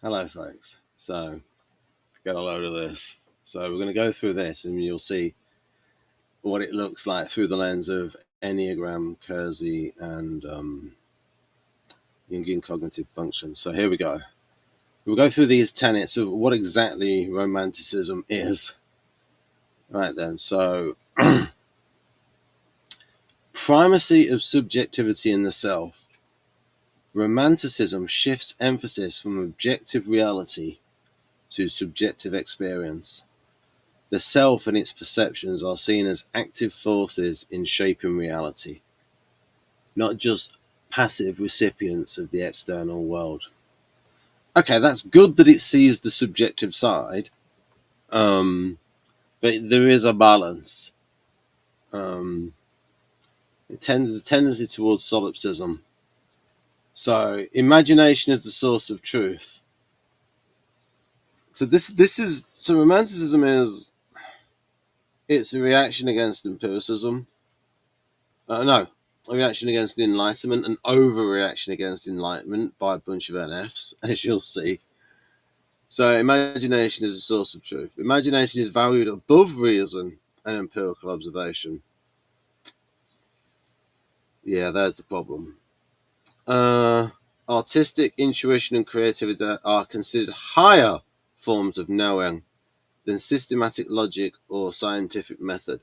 Hello, folks. So, get a load of this. So, we're going to go through this and you'll see what it looks like through the lens of Enneagram, Keirsey, and Jungian cognitive function. So, here we go. We'll go through these tenets of what exactly Romanticism is. Right then. So, primacy of subjectivity in the self. Romanticism shifts emphasis from objective reality to subjective experience. The self and its perceptions are seen as active forces in shaping reality, not just passive recipients of the external world. Okay, that's good that it sees the subjective side, but there is a balance. It tends a tendency towards solipsism. So, imagination is the source of truth. So romanticism is it's a reaction against empiricism. No, a reaction against the Enlightenment, an overreaction against Enlightenment by a bunch of NFs, as you'll see. So imagination is a source of truth. Imagination is valued above reason and empirical observation. Yeah, there's the problem. Artistic intuition and creativity are considered higher forms of knowing than systematic logic or scientific method.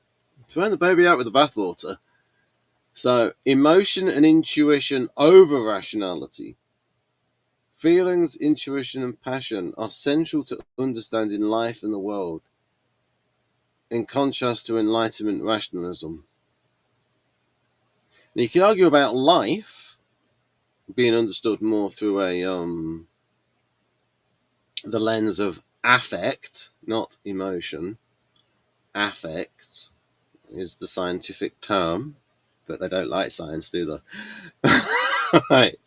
Throwing the baby out with the bathwater. So, emotion and intuition over rationality. Feelings, intuition, and passion are central to understanding life and the world, in contrast to Enlightenment rationalism. Now, you can argue about life being understood more through the lens of affect, not emotion. Affect is the scientific term, but they don't like science, do they? Right.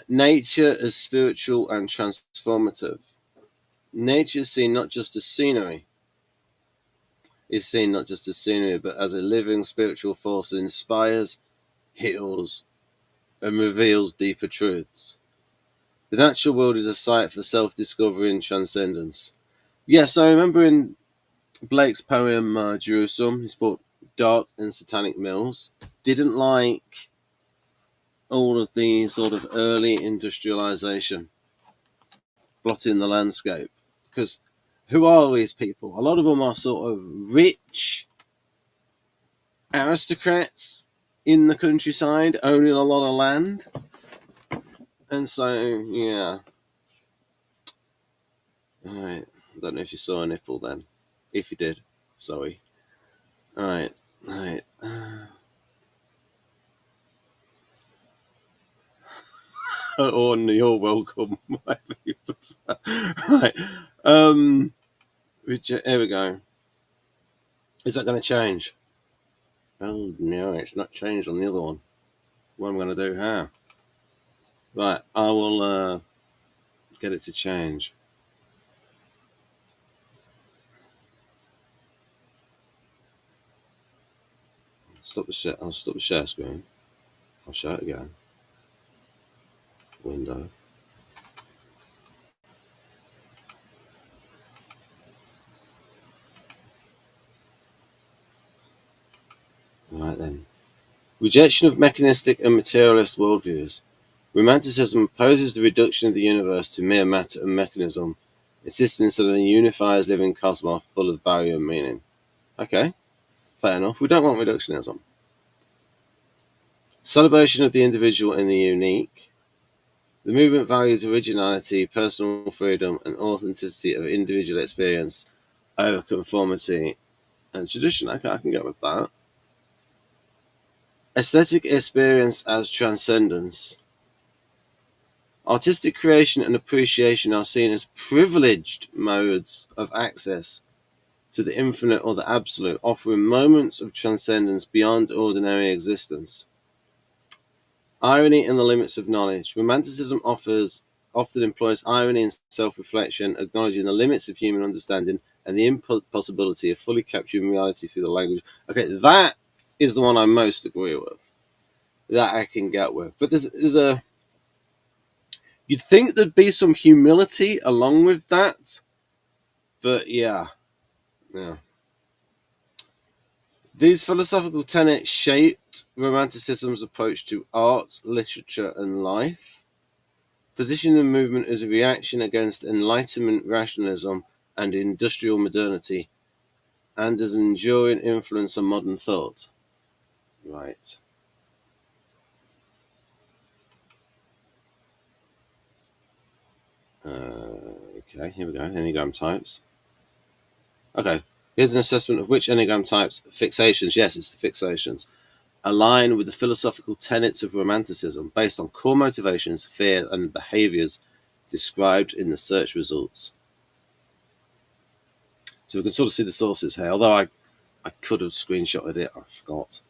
Nature as spiritual and transformative. Nature is seen not just as scenery, but as a living spiritual force that inspires, heals, and reveals deeper truths. The natural world is a site for self-discovery and transcendence. Yes, I remember in Blake's poem Jerusalem, he spoke dark and satanic mills. Didn't like all of the sort of early industrialization blotting the landscape. Because who are these people? A lot of them are sort of rich aristocrats in the countryside, owning a lot of land. And so, yeah. Alright. I don't know if you saw a nipple then. If you did, sorry. Alright. Oh, you're welcome. Right. Here we go. Is that going to change? Oh, no, it's not changed on the other one. What am I going to do? How? Right, I will get it to change. I'll stop the share screen. I'll show it again. Window. Right then. Rejection of mechanistic and materialist worldviews. Romanticism opposes the reduction of the universe to mere matter and mechanism, insisting that a unified living cosmos full of value and meaning. Okay, fair enough. We don't want reductionism. Celebration of the individual and the unique. The movement values originality, personal freedom, and authenticity of individual experience over conformity and tradition. I can get with that. Aesthetic experience as transcendence. Artistic creation and appreciation are seen as privileged modes of access to the infinite or the absolute, offering moments of transcendence beyond ordinary existence. Irony and the limits of knowledge. Romanticism often employs irony and self-reflection, acknowledging the limits of human understanding and the impossibility of fully capturing reality through the language. Okay, that is the one I most agree with. That I can get with. But there's You'd think there'd be some humility along with that, but yeah. These philosophical tenets shaped Romanticism's approach to art, literature, and life, positioning the movement as a reaction against Enlightenment rationalism and industrial modernity, and as an enduring influence on modern thought. Right. Okay, here we go. Enneagram types. Okay, here's an assessment of which Enneagram types fixations, yes, it's the fixations, align with the philosophical tenets of Romanticism based on core motivations, fear, and behaviors described in the search results. So we can sort of see the sources here, although I could have screenshotted it, I forgot.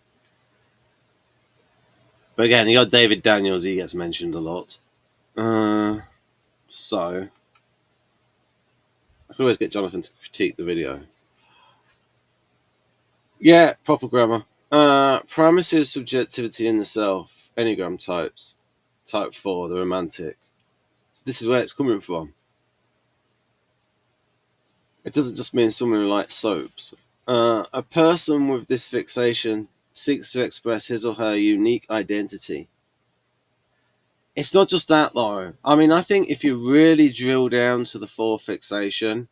But again, you got David Daniels, he gets mentioned a lot. So I could always get Jonathan to critique the video. Yeah, proper grammar. Primacy of subjectivity in the self, Enneagram types. Type 4, the romantic. So this is where it's coming from. It doesn't just mean someone who likes soaps. A person with this fixation seeks to express his or her unique identity. It's not just that, though. I mean, I think if you really drill down to the 4 fixation,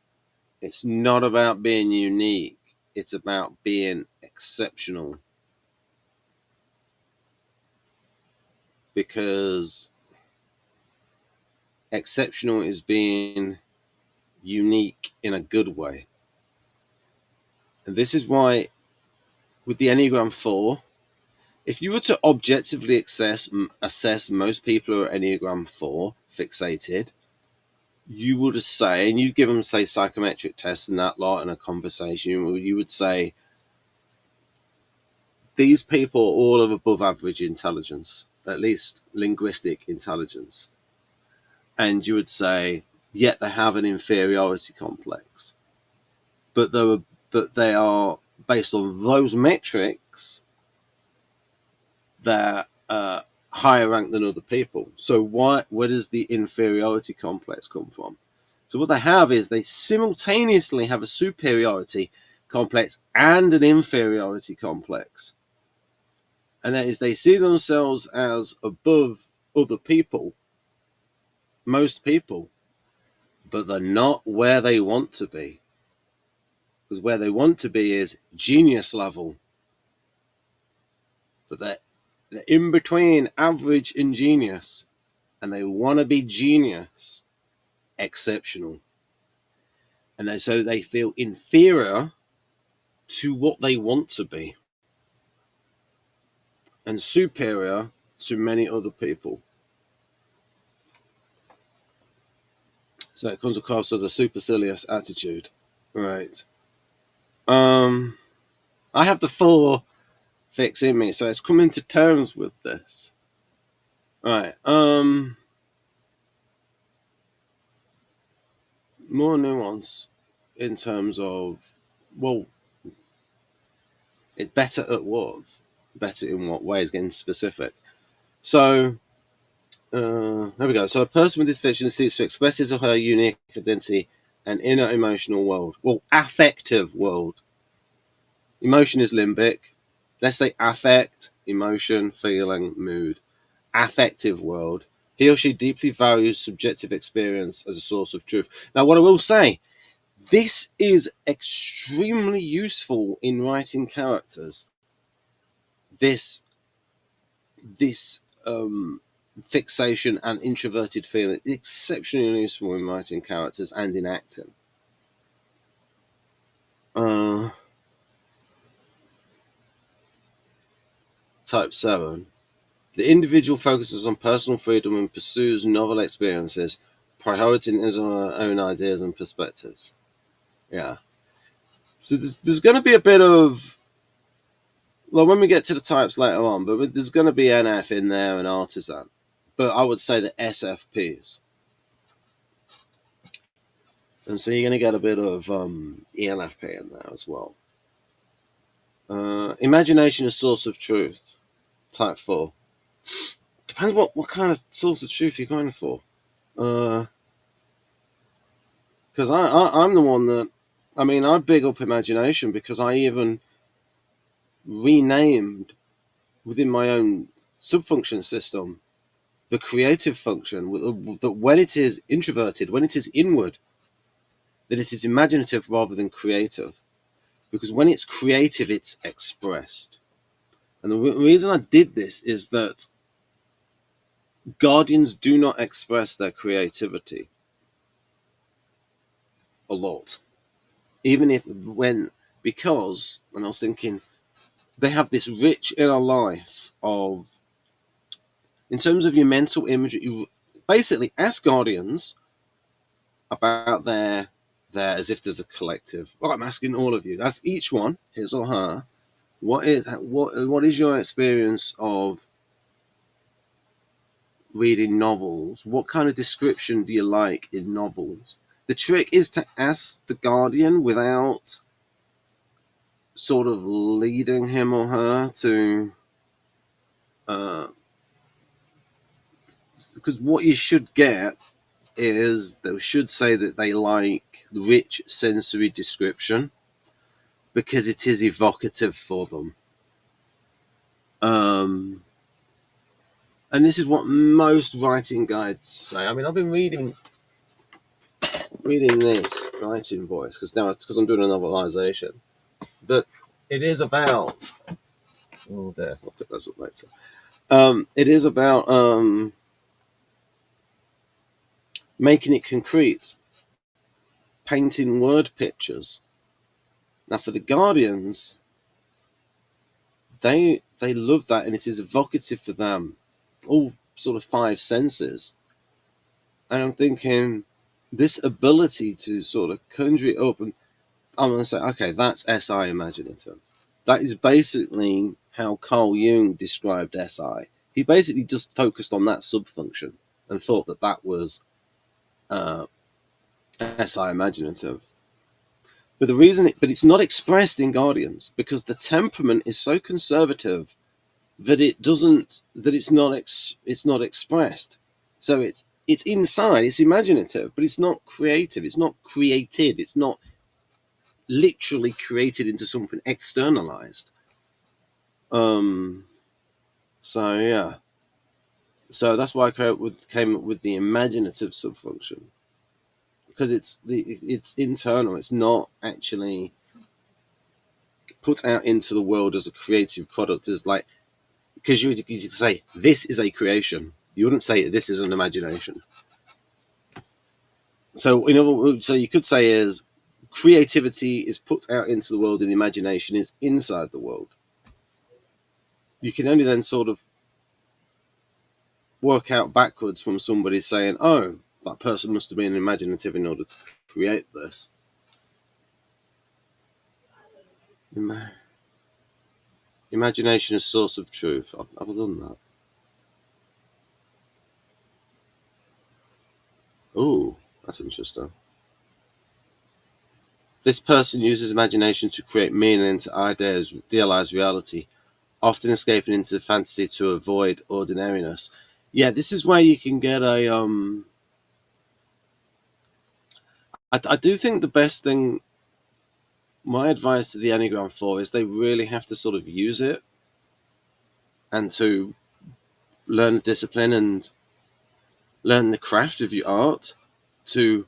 it's not about being unique. It's about being exceptional. Because exceptional is being unique in a good way. And this is why, with the Enneagram 4, if you were to objectively assess most people who are Enneagram 4 fixated, you would say, and you'd give them, say, psychometric tests and that lot in a conversation, you would say, these people are all of above average intelligence, at least linguistic intelligence. And you would say, yet they have an inferiority complex. But they are, based on those metrics, they're higher ranked than other people. So where does the inferiority complex come from? So what they have is they simultaneously have a superiority complex and an inferiority complex. And that is, they see themselves as above other people, most people, but they're not where they want to be. Because where they want to be is genius level. But they're in between average and genius. And they want to be genius, exceptional. And so they feel inferior to what they want to be. And superior to many other people. So it comes across as a supercilious attitude. Right. I have the 4 fix in me, so it's coming to terms with this. Right. More nuance in terms of, well, it's better at what? Better in what ways? Getting specific. So, there we go. So a person with this fiction seeks to express his or her unique identity and inner emotional world. Well, affective world. Emotion is limbic. Let's say affect, emotion, feeling, mood. Affective world. He or she deeply values subjective experience as a source of truth. Now, what I will say, this is extremely useful in writing characters. This fixation and introverted feeling is exceptionally useful in writing characters and in acting. Type 7. The individual focuses on personal freedom and pursues novel experiences, prioritizing his own ideas and perspectives. Yeah. So there's going to be a bit of, well, when we get to the types later on, but there's going to be NF in there and artisan. But I would say the SFPs. And so you're going to get a bit of ENFP in there as well. Imagination is source of truth. Type 4. Depends what kind of source of truth you're going for. Because I'm the one that, I mean, I big up imagination because I even renamed within my own subfunction system the creative function, that when it is introverted, when it is inward, that it is imaginative rather than creative. Because when it's creative, it's expressed. And the reason I did this is that guardians do not express their creativity a lot. Even if, when, because, and I was thinking, they have this rich inner life of, in terms of your mental imagery, you basically ask guardians about their, as if there's a collective. Well, I'm asking all of you. Ask each one, his or her, what is your experience of reading novels? What kind of description do you like in novels? The trick is to ask the guardian without sort of leading him or her to, because what you should get is they should say that they like rich sensory description because it is evocative for them. And this is what most writing guides say. I mean, I've been reading this writing voice because I'm doing a novelization, but it is about, oh there, I'll put those up later. It is about making it concrete, painting word pictures. Now for the guardians, they love that, and it is evocative for them, all sort of five senses. And I'm thinking, this ability to sort of conjure it up, and I'm going to say, okay, that's SI imaginative. That is basically how Carl Jung described SI. He basically just focused on that subfunction and thought that that was SI imaginative. But the reason, but it's not expressed in Guardians because the temperament is so conservative that it's not expressed. So it's inside, it's imaginative, but it's not creative. It's not created. It's not literally created into something externalized. So yeah. So that's why I came up with the imaginative subfunction, because it's internal. It's not actually put out into the world as a creative product. As like, because you could say this is a creation. You wouldn't say this is an imagination. So so you could say is creativity is put out into the world and imagination is inside the world. You can only then sort of work out backwards from somebody saying, oh, that person must have been imaginative in order to create this. Imagination is source of truth. I've done that. Oh, that's interesting. This person uses imagination to create meaning into idealize reality, often escaping into fantasy to avoid ordinariness. Yeah, this is where you can get a I do think the best thing, my advice to the Enneagram 4 is they really have to sort of use it and to learn the discipline and learn the craft of your art to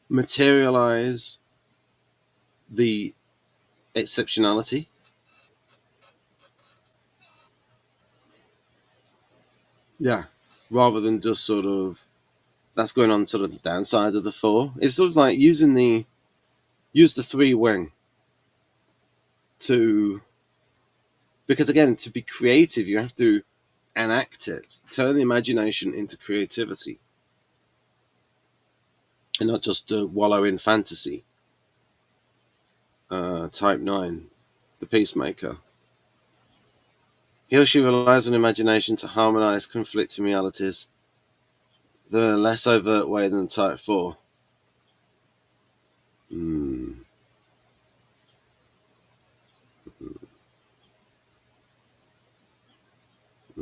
materialize the exceptionality. Yeah. Rather than just sort of, that's going on sort of the downside of the 4. It's sort of like use the 3 wing to, because again, to be creative, you have to enact it, turn the imagination into creativity, and not just wallow in fantasy. Type 9, the peacemaker. He or she relies on imagination to harmonize conflicting realities, the less overt way than type 4.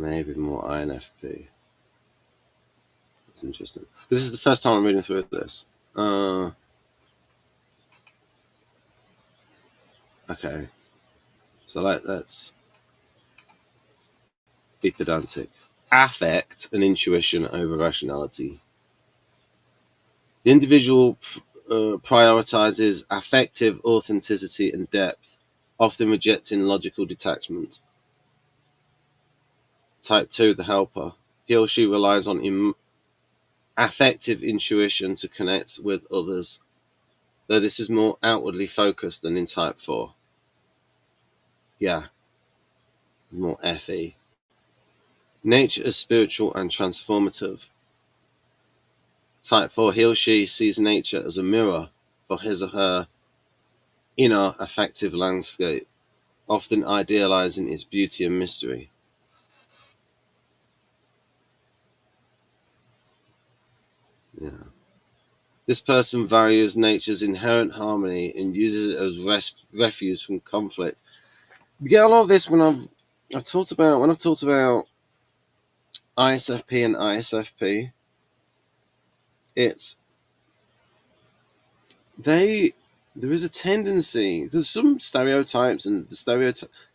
Maybe more INFP. That's interesting. This is the first time I'm reading through this. Okay. So let's be pedantic. Affect and intuition over rationality. The individual prioritizes affective authenticity and depth, often rejecting logical detachment. Type 2, the helper. He or she relies on affective intuition to connect with others, though this is more outwardly focused than in type 4. Yeah, more FE. Nature is spiritual and transformative. Type 4, he or she sees nature as a mirror for his or her inner affective landscape, often idealizing its beauty and mystery. Yeah. This person values nature's inherent harmony and uses it as refuge from conflict. You get a lot of this when I've talked about ISFP and ISFP. It's there is a tendency. There's some stereotypes, and the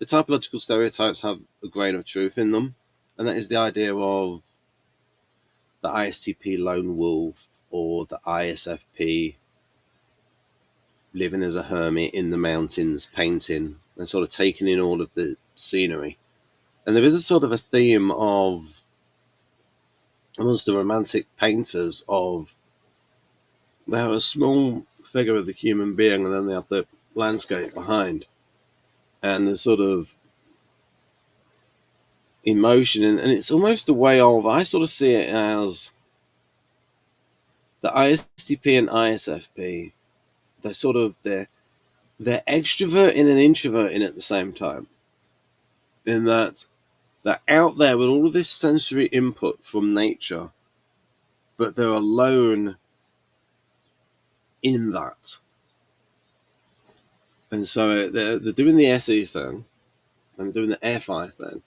typological stereotypes have a grain of truth in them, and that is the idea of the ISTP lone wolf or the ISFP living as a hermit in the mountains, painting and sort of taking in all of the scenery. And there is a sort of a theme of amongst the romantic painters of they have a small figure of the human being and then they have the landscape behind. And the sort of emotion, and it's almost a way of, I sort of see it as the ISTP and ISFP, they're extroverting and introverting at the same time. In that they're out there with all of this sensory input from nature, but they're alone in that. And so they're doing the SE thing, and doing the FI thing.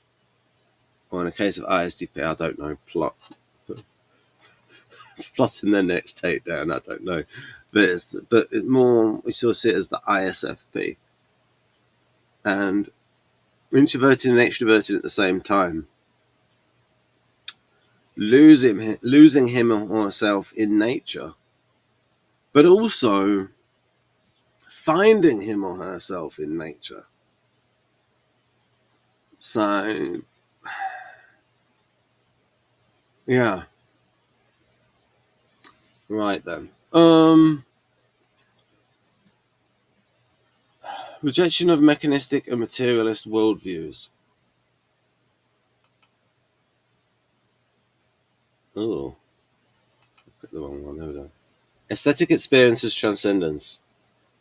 Or in the case of ISTP, I don't know, plotting their next takedown, I don't know. But it more, we sort of see it as the ISFP. And introverted and extroverted at the same time. Losing him or herself in nature, but also finding him or herself in nature. So, yeah. Right then. Rejection of mechanistic and materialist worldviews. Oh, pick the wrong one. There we go. Aesthetic experiences transcendence.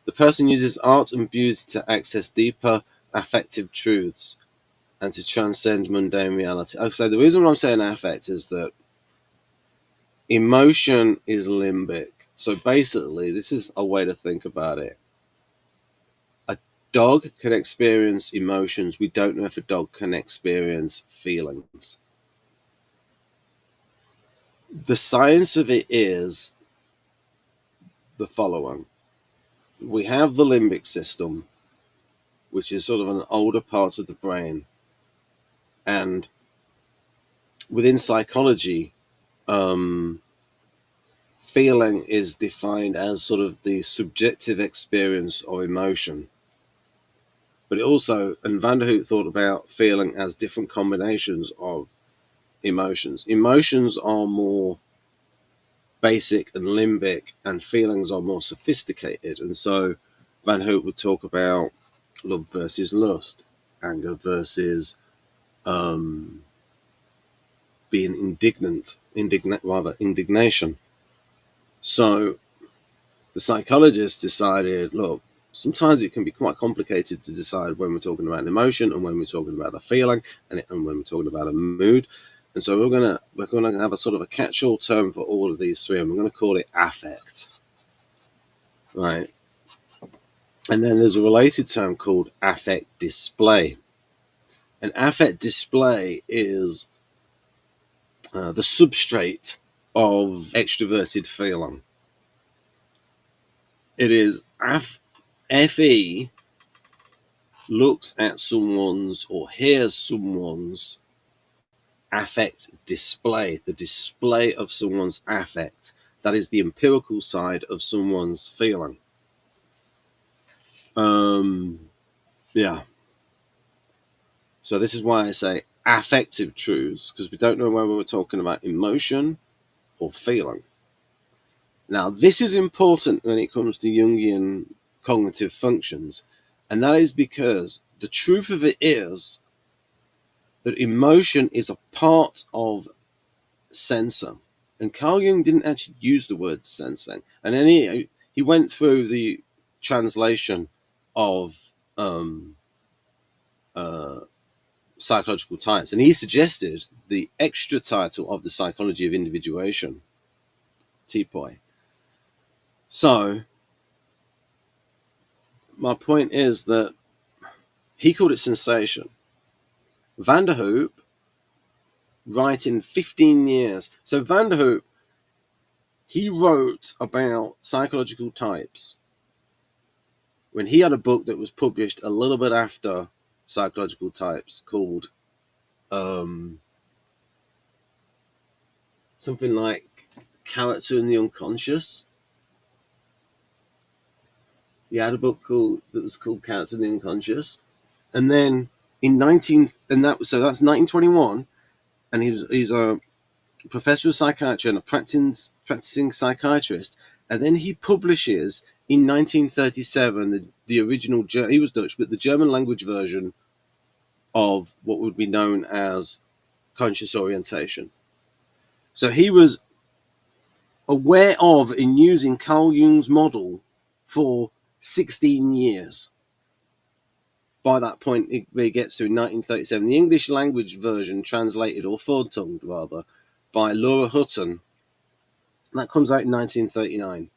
The person uses art and beauty to access deeper affective truths and to transcend mundane reality. So the reason why I'm saying affect is that emotion is limbic. So basically, this is a way to think about it. A dog can experience emotions. We don't know if a dog can experience feelings. The science of it is the following. We have the limbic system, which is sort of an older part of the brain. And within psychology, feeling is defined as sort of the subjective experience or emotion. But it also, and Van der Hoek thought about feeling as different combinations of emotions. Emotions are more basic and limbic, and feelings are more sophisticated. And so Van Hoek would talk about love versus lust, anger versus being indignation. So the psychologists decided, look, sometimes it can be quite complicated to decide when we're talking about an emotion and when we're talking about a feeling and when we're talking about a mood. And so we're gonna have a sort of a catch-all term for all of these three, and we're going to call it affect, right? And then there's a related term called affect display. And affect display is the substrate of extroverted feeling. It is FE looks at someone's or hears someone's affect display, the display of someone's affect. That is the empirical side of someone's feeling. Yeah. So this is why I say affective truths, because we don't know whether we're talking about emotion or feeling. Now, this is important when it comes to Jungian cognitive functions, and that is because the truth of it is that emotion is a part of sensing. And Carl Jung didn't actually use the word sensing. And then he went through the translation of psychological types, and he suggested the extra title of the psychology of individuation, Tipoi. So my point is that he called it sensation. Van der Hoop, writing 15 years. So Van der Hoop, he wrote about psychological types when he had a book that was published a little bit after psychological types called something like Character in the Unconscious. He had a book that was called Character in the Unconscious. And then that's 1921, and he's a professor of psychiatry and a practicing psychiatrist. And then he publishes in 1937 the original, he was Dutch, but the German language version of what would be known as conscious orientation. So he was aware of and using Carl Jung's model for 16 years. By that point, it gets to 1937. The English language version translated, or foretold rather, by Laura Hutton, that comes out in 1939.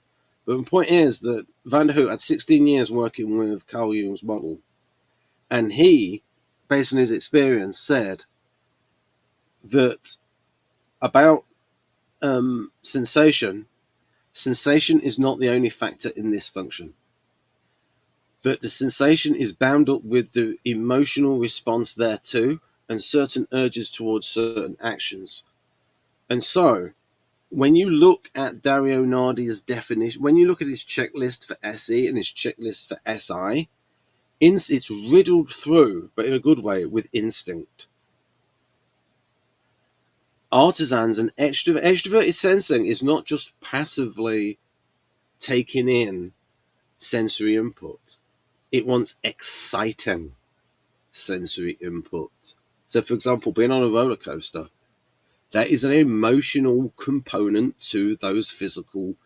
But the point is that Van der Hoop had 16 years working with Carl Jung's model. And he, based on his experience, said that about sensation is not the only factor in this function. That the sensation is bound up with the emotional response thereto and certain urges towards certain actions. And so, when you look at Dario Nardi's definition, when you look at his checklist for SE and his checklist for SI, it's riddled through, but in a good way, with instinct. Artisans and extroverted sensing is not just passively taking in sensory input. It wants exciting sensory input. So, for example, being on a roller coaster, there is an emotional component to those physical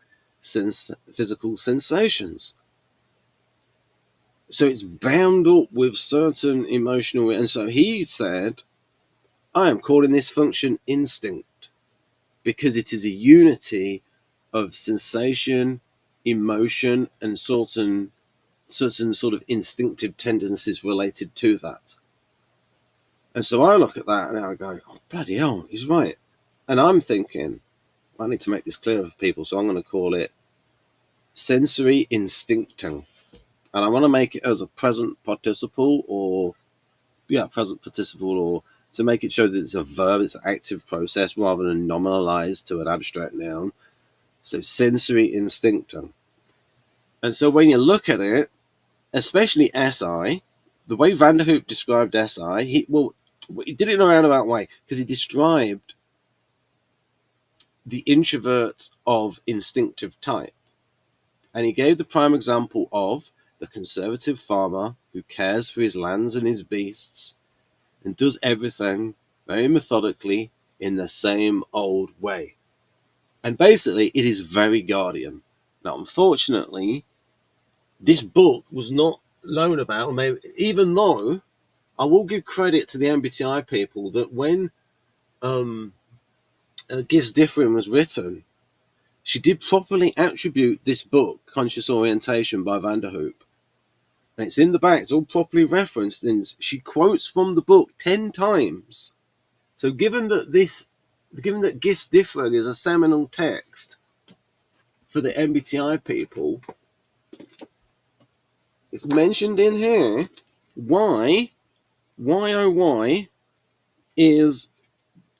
sensations. So it's bound up with certain emotional, and so he said, I am calling this function instinct because it is a unity of sensation, emotion, and certain sort of instinctive tendencies related to that. And so I look at that and I go, oh, bloody hell, he's right. And I'm thinking, I need to make this clear for people, so I'm going to call it sensory instincting. And I want to make it as a present participle or to make it show that it's a verb, it's an active process rather than nominalized to an abstract noun. So sensory instincting. And so when you look at it, especially SI, the way Van der Hoop described SI, he did it in a roundabout way because he described the introvert of instinctive type. And he gave the prime example of the conservative farmer who cares for his lands and his beasts and does everything very methodically in the same old way. And basically, it is very Guardian. Now, unfortunately, this book was not known about, even though I will give credit to the MBTI people that when Gifts Differing was written, she did properly attribute this book, Conscious Orientation by Van der Hoop, And it's in the back, it's all properly referenced, and she quotes from the book 10 times. So given that Gifts Differing is a seminal text for the MBTI people, it's mentioned in here. Why is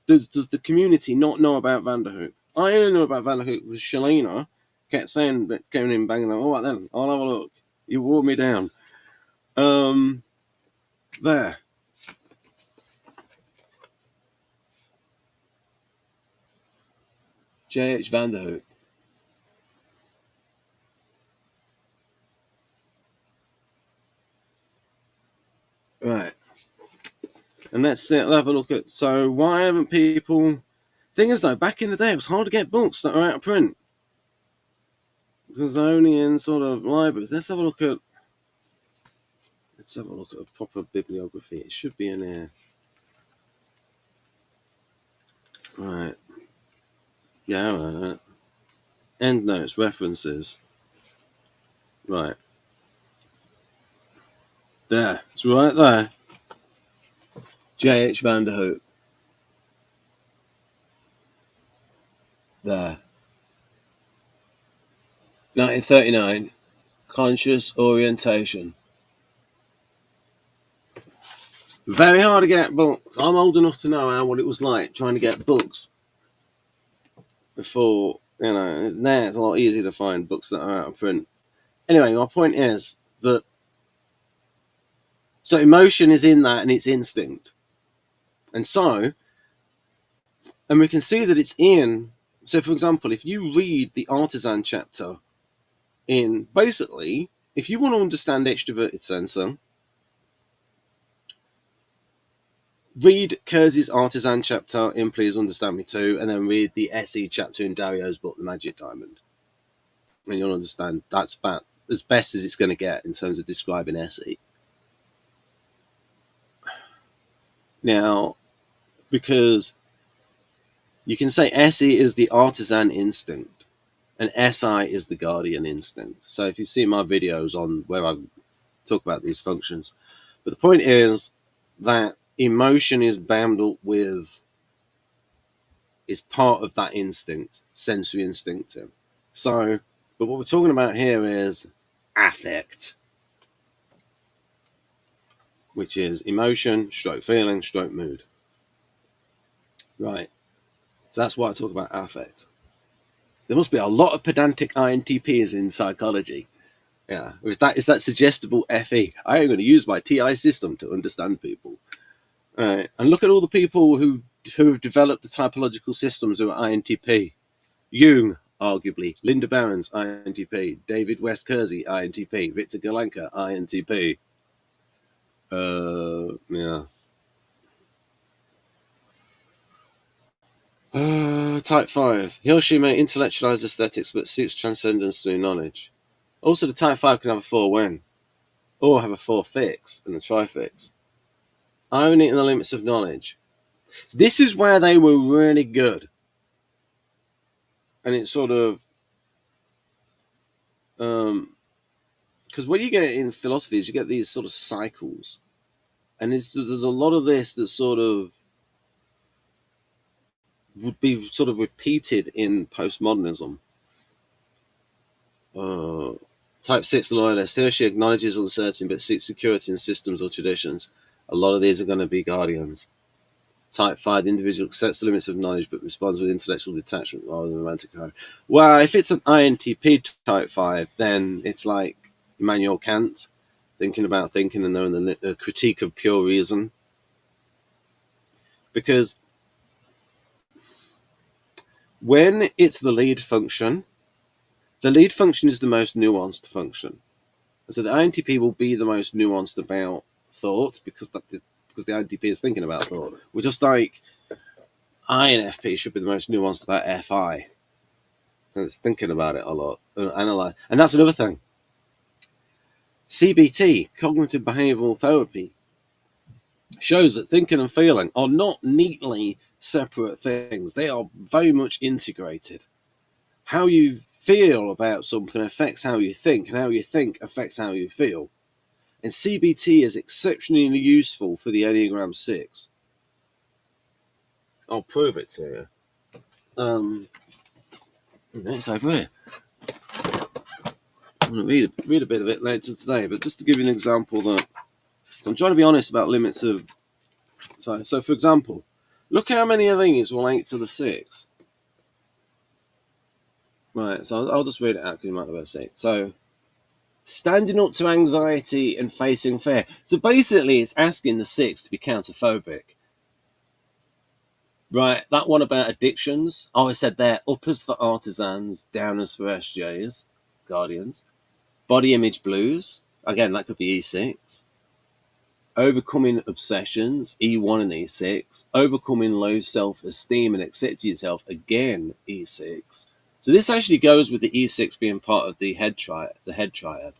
does the community not know about Vanderhook? I only know about Vanderhook because Shalina kept saying that, came in banging on, all right then, I'll have a look. You wore me down. There. J.H. Vanderhook. Right. And let's have a look at, so why haven't people, thing is though, back in the day it was hard to get books that are out of print. Because they're only in sort of libraries. Let's have a look at a proper bibliography. It should be in here. Right. Yeah, right. Endnotes, references. Right. There. It's right there. J.H. Vanderhook. There. 1939. Conscious Orientation. Very hard to get books. I'm old enough to know what it was like trying to get books before, now it's a lot easier to find books that are out of print. Anyway, my point is that so emotion is in that and it's instinct. And we can see that it's in, so for example, if you read the artisan chapter in, basically, if you want to understand extroverted sensor, read Keirsey's artisan chapter in Please Understand Me Too, and then read the SE chapter in Dario's book, The Magic Diamond. And you'll understand that's about as best as it's going to get in terms of describing SE. Now, because you can say SE is the artisan instinct and SI is the guardian instinct. So if you see my videos on where I talk about these functions, but the point is that emotion is bound up with, is part of that instinct, sensory instinctive. So, but what we're talking about here is affect, which is emotion, stroke feeling, stroke mood. Right. So that's why I talk about affect. There must be a lot of pedantic INTPs in psychology. Yeah. Or is that suggestible FE? I am going to use my TI system to understand people. Right. And look at all the people who have developed the typological systems who are INTP. Jung, arguably. Linda Barons, INTP. David West Keirsey, INTP. Victor Galanka, INTP. Yeah. Type 5. He or she may intellectualize aesthetics but seeks transcendence through knowledge. Also, the Type 5 can have a 4 win, or have a 4 fix and a trifix. Irony in the limits of knowledge. This is where they were really good. And it's sort of, because what you get in philosophy is you get these sort of cycles. And there's a lot of this that sort of would be sort of repeated in postmodernism. Type 6 loyalist. Here she acknowledges uncertainty but seeks security in systems or traditions. A lot of these are going to be guardians. Type 5, the individual accepts the limits of knowledge but responds with intellectual detachment rather than romantic hope. Well, if it's an INTP Type 5, then it's like Immanuel Kant, thinking about thinking and knowing the critique of pure reason. Because when it's the lead function is the most nuanced function. So the INTP will be the most nuanced about thought because the INTP is thinking about thought. We're just like INFP should be the most nuanced about FI. And it's thinking about it a lot, analyze. And that's another thing. CBT, cognitive behavioral therapy, shows that thinking and feeling are not neatly separate things. They are very much integrated. How you feel about something affects how you think, and how you think affects how you feel. And CBT is exceptionally useful for the Enneagram 6. I'll prove it to you. It's over here. I'm going to read a bit of it later today, but just to give you an example that... So I'm trying to be honest about limits of... So for example, look how many of these relate to the 6. Right, so I'll just read it out because you might have seen it. So, standing up to anxiety and facing fear. So basically, it's asking the 6 to be counterphobic. Right, that one about addictions. I said there, uppers for artisans, downers for SJs, guardians. Body image blues. Again, that could be E6. Overcoming obsessions, E1 and E6. Overcoming low self-esteem and accepting yourself, again, E6. So this actually goes with the E6 being part of the head triad. But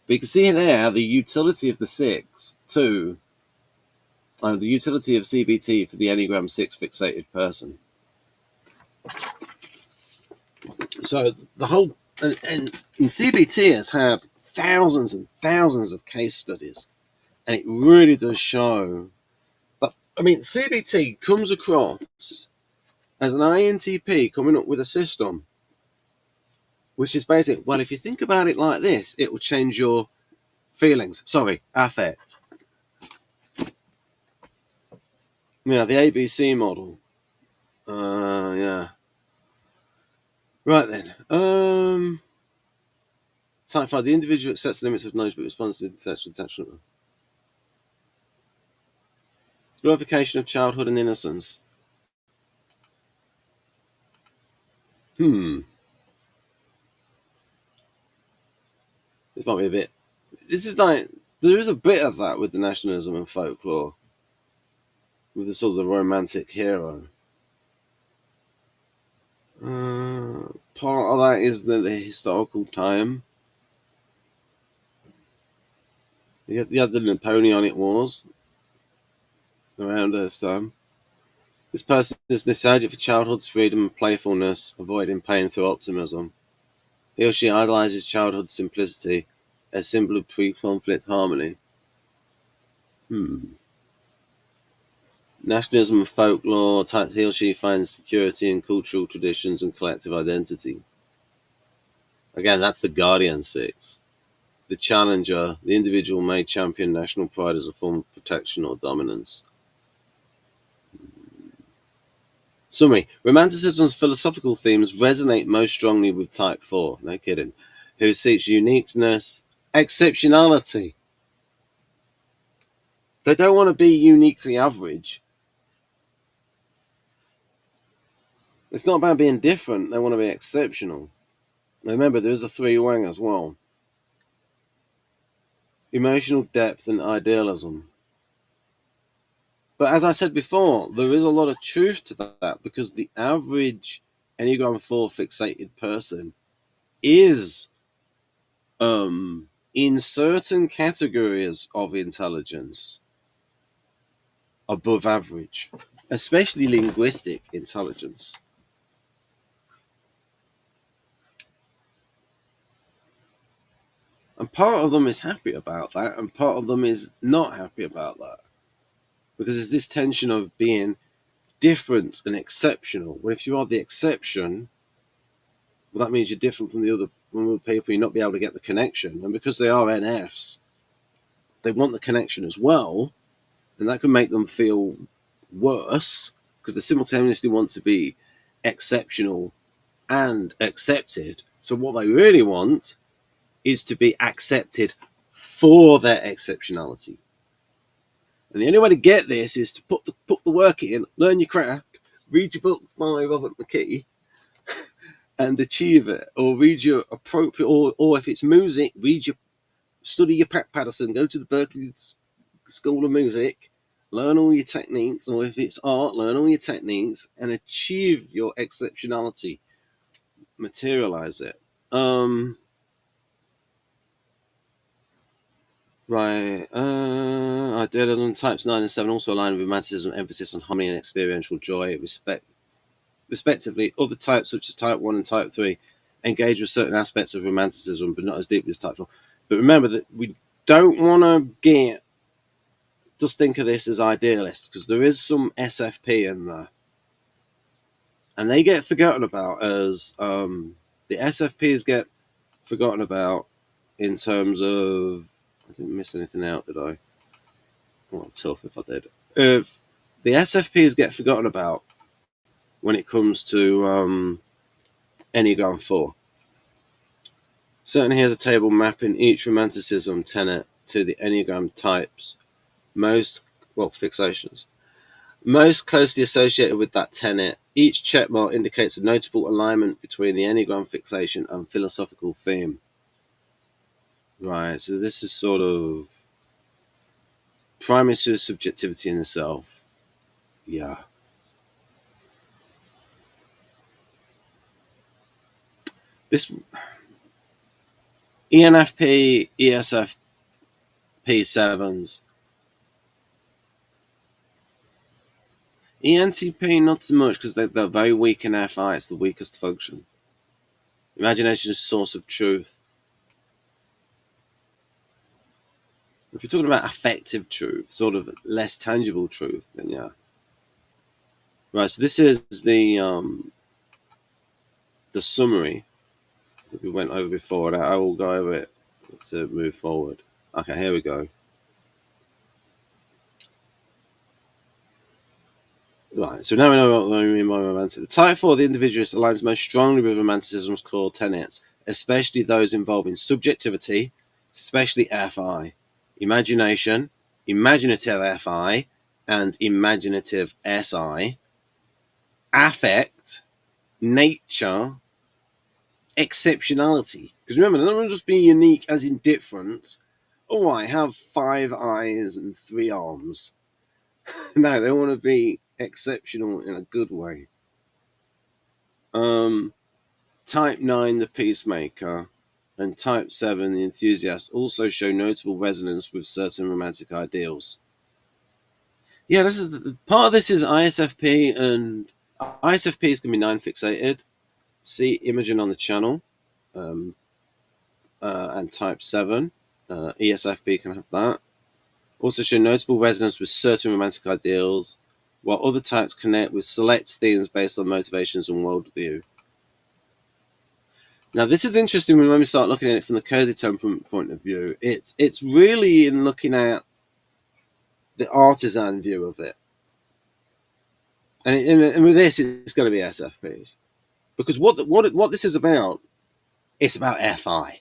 you can see there the utility of the 6 to the utility of CBT for the Enneagram 6 fixated person. So the whole and CBT has had thousands and thousands of case studies, and it really does show that. I mean, CBT comes across as an INTP coming up with a system which is basic. Well, if you think about it like this, it will change your feelings. Sorry, affect. Yeah, the ABC model. Yeah. Right then. Type 5. The individual accepts the limits of knowledge but responds to attachment. Glorification of childhood and innocence. This might be a bit... This is like... There is a bit of that with the nationalism and folklore. With the sort of the romantic hero. Part of that is the historical time. You had the Napoleonic Wars around this time. This person is nostalgic for childhood's freedom and playfulness, avoiding pain through optimism. He or she idolizes childhood's simplicity, a symbol of pre-conflict harmony. Nationalism and folklore, he or she finds security in cultural traditions and collective identity. Again, that's the Guardian 6. The challenger, the individual may champion national pride as a form of protection or dominance. Summary. Romanticism's philosophical themes resonate most strongly with Type 4, no kidding, who seeks uniqueness, exceptionality. They don't want to be uniquely average. It's not about being different, they want to be exceptional. Now remember, there is a 3 Wang as well. Emotional depth and idealism. But as I said before, there is a lot of truth to that because the average Enneagram 4 fixated person is, in certain categories of intelligence, above average, especially linguistic intelligence. And part of them is happy about that, and part of them is not happy about that. Because there's this tension of being different and exceptional. Well, if you are the exception, well, that means you're different from the other people. You'll not be able to get the connection. And because they are NFs, they want the connection as well. And that can make them feel worse because they simultaneously want to be exceptional and accepted. So what they really want is to be accepted for their exceptionality. And the only way to get this is to put the work in, learn your craft, read your books by Robert McKee, and achieve it. Or read your appropriate, or if it's music, study your Pat Patterson, go to the Berkeley School of Music, learn all your techniques, or if it's art, learn all your techniques, and achieve your exceptionality. Materialize it. Right. Idealism types 9 and 7 also align with romanticism, emphasis on harmony and experiential joy, respectively. Other types, such as type 1 and type 3, engage with certain aspects of romanticism, but not as deeply as type 4. But remember that don't want to just think of this as idealists, because there is some SFP in there. And they get forgotten about as, the SFPs get forgotten about in terms of, I didn't miss anything out, did I? Well, tough if I did. If the SFPs get forgotten about when it comes to Enneagram 4. Certainly here's a table mapping each Romanticism tenet to the Enneagram types, fixations. Most closely associated with that tenet, each checkmark indicates a notable alignment between the Enneagram fixation and philosophical theme. Right, so this is sort of primary subjectivity in the self. Yeah. This ENFP, ESFP 7s. ENTP, not so much, because they're very weak in FI. It's the weakest function. Imagination is a source of truth. If you're talking about affective truth, sort of less tangible truth, then yeah. Right, so this is the summary that we went over before, and I will go over it to move forward. Okay, here we go. Right, so now we know what I mean by romantic. The type 4, the individualist, aligns most strongly with Romanticism's core tenets, especially those involving subjectivity, especially FI, imagination, imaginative FI, and imaginative SI, affect, nature, exceptionality. Because remember, they don't just be unique as in different. Oh, I have 5 eyes and 3 arms. No, they want to be exceptional in a good way. Type 9, the peacemaker, and type 7, the enthusiast, also show notable resonance with certain romantic ideals. Yeah, this is part of this is ISFP, and ISFPs can be 9 fixated. See Imogen on the channel, and type 7, ESFP can have that. Also show notable resonance with certain romantic ideals, while other types connect with select themes based on motivations and worldview. Now, this is interesting when we start looking at it from the Keirsey temperament point of view. It's really in looking at the artisan view of it. And with this, it's going to be SFPs. Because what this is about, it's about FI.